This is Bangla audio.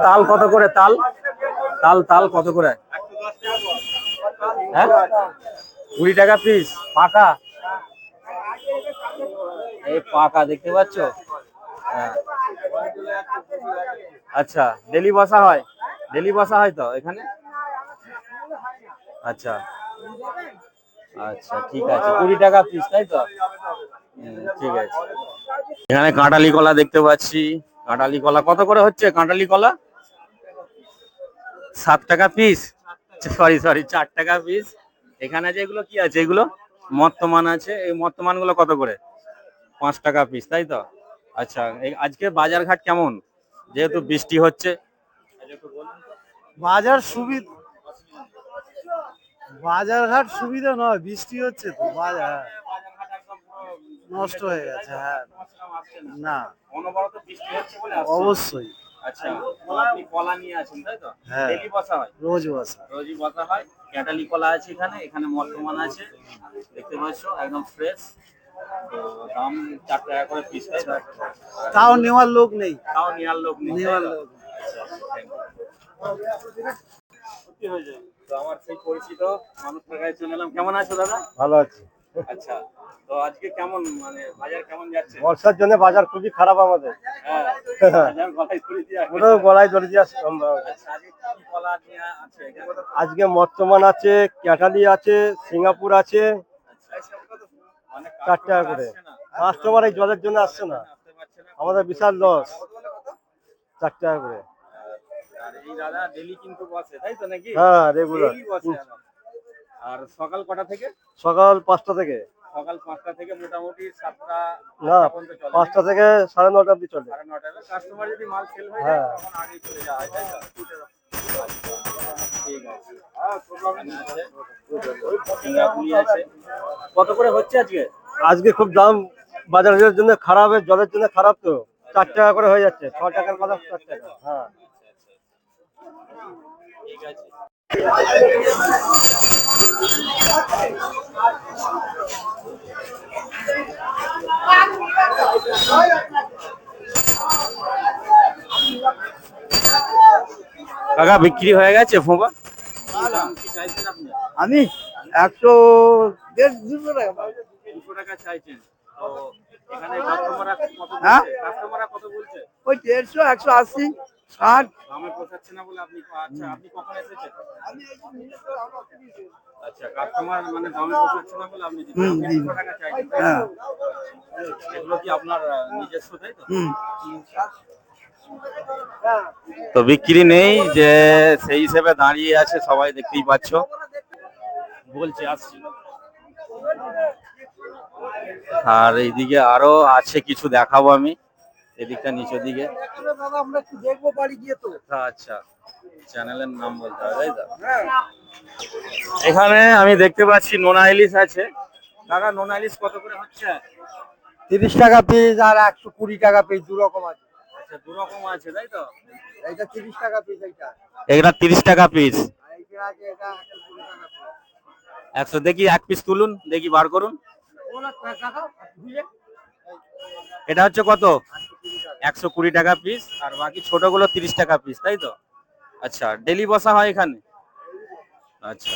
তাল কত করে? তাল তাল তাল কত করে? হ্যাঁ, 20 টাকা পিস পাকা। এই পাকা দেখতে পাচ্ছ? হ্যাঁ। আচ্ছা, ডেলি বসা হয়? ডেলি বসা হয় তো এখানে? আচ্ছা আচ্ছা, ঠিক আছে, 20 টাকা পিস তাই তো? ঠিক আছে। এখানে কাঁঠালি কলা দেখতে পাচ্ছি। কাঁঠালি কলা কত করে হচ্ছে? কাঁঠালি কলা 7 টাকা পিস। সরি সরি, 4 টাকা পিস। এখানে যেগুলো কি আছে, এগুলো মর্তমান আছে, এই মর্তমান গুলো কত করে? 5 টাকা পিস তাই তো? আচ্ছা, আজকে বাজার ঘাট কেমন, যেহেতু বৃষ্টি হচ্ছে? বাজার সুবিধা, বাজার ঘাট সুবিধা নয়, বৃষ্টি হচ্ছে তো বাজার নষ্ট হয়ে গেছে। হ্যাঁ, না অনবরত বৃষ্টি হচ্ছে বলে অবশ্যই। আচ্ছা, আপনি কলা নিয়ে আছেন তাই তো? হ্যাঁ, ডেইলি বসা হয়? রোজ বসা। রোজই বসা হয়। ক্যাটালি কলা আছে এখানে, এখানে মর্তমান আছে দেখতে পাচ্ছ, একদম ফ্রেশ। তো দাম 4 টাকা করে পিস তাই তো? তাও নেওয়ার লোক নেই, তাও নেওয়ার লোক নেই। নেওয়ার লোক। সত্যি হয়ে যায় তো, আমার সেই পরিচিত মানুষটার কাছে চলে এলাম। কেমন আছো দাদা? ভালো আছে। আচ্ছা, তো আজকে কেমন, মানে বাজার কেমন যাচ্ছে? বর্ষার জন্য বাজার খুবই খারাপ আমাদের। হ্যাঁ, বাজার গলায় দড়ি দিয়ে আছে। পুরো গলায় দড়ি দিয়ে সম্ভব। আচ্ছা, আজকে কি কলা নিয়ে আছে এখানে? আজকে মর্তমান আছে, ক্যাটালি আছে, সিঙ্গাপুর আছে। আচ্ছা, মানে 4 টাকা করে। কাস্টমার এই জলের জন্য আসছে না, আসতে পারছে না। আমাদের বিশাল লস। 4 টাকা করে। আর এই দাদা ডেলি কিন্তু বসে তাই তো নাকি? হ্যাঁ, রেগুলার। ডেইলি বসে একদম। আর সকাল কটা থেকে? সকাল 5টা থেকে। সকাল 5টা থেকে মোটামুটি 7টা না, 8টা পর্যন্ত চলে। 5টা থেকে 9:30 অবধি চলে। 9:30। কাস্টমার যদি মাল সেল হয়ে যায় হ্যাঁ, তখন আগেই চলে যাওয়া হয় তাই তো? ঠিক আছে। সিঙ্গাপুরি আছে। কত করে হচ্ছে আজকে? আজকে খুব দাম বাজারের জন্য খারাপ, জলের জন্য খারাপ তো। 4 টাকা করে হয়ে যাচ্ছে, 6 টাকার কথা 4 টাকা। হ্যাঁ, ঠিক আছে। কাকা বিক্রি হয়ে গেছে ফোঁপা? আমি 100-150 টাকা 200 টাকা চাইছেন। তো এখানে কাস্টমাররা কত হ্যাঁ, বলছে? কাস্টমাররা কত বলছে? ওই 150, 180, 60। দামে পোষাচ্ছে না বলে আপনি, আচ্ছা আপনি কখন এসেছেন? আচ্ছা, কাস্টমার মানে দামে পোষাচ্ছে না বলে আপনি 200 টাকা চাইছেন তাই তো? এগুলো কি আপনার নিজস্ব তাই তো? তো বিক্রি নেই, যে সেই হিসেবে দাঁড়িয়ে আছে সবাই, দেখতেই পাচ্ছ। বলছি আসছি। আর এইদিকে আরো আছে কিছু, দেখাবো আমি। এদিকটা নিচের দিকে। দাদা আমরা একটু দেখবো বাড়ি গিয়ে তো। আচ্ছা, চ্যানেলের নাম বলতে হবে তাই তো? এখানে আমি দেখতে পাচ্ছি নোনা ইলিশ আছে। কাকা, নোনা ইলিশ কত করে হচ্ছে? 30 টাকা পিস আর 120 টাকা পিস, দু রকম আছে। আচ্ছা, দু রকম আছে তাই তো? এইটা 30 টাকা পিস, এইটা। এটা 30 টাকা পিস। আর এইটা আছে, এটা 120 টাকা পিস। 100 দেখি, এক পিস তুলুন দেখি, বার করুন। ওরা টাকা বুঝে এটা হচ্ছে কত? 120 টাকা পিস। আর বাকি ছোটগুলো 30 টাকা পিস তাই তো? আচ্ছা, ডেলি বসা হয় এখানে? আচ্ছা,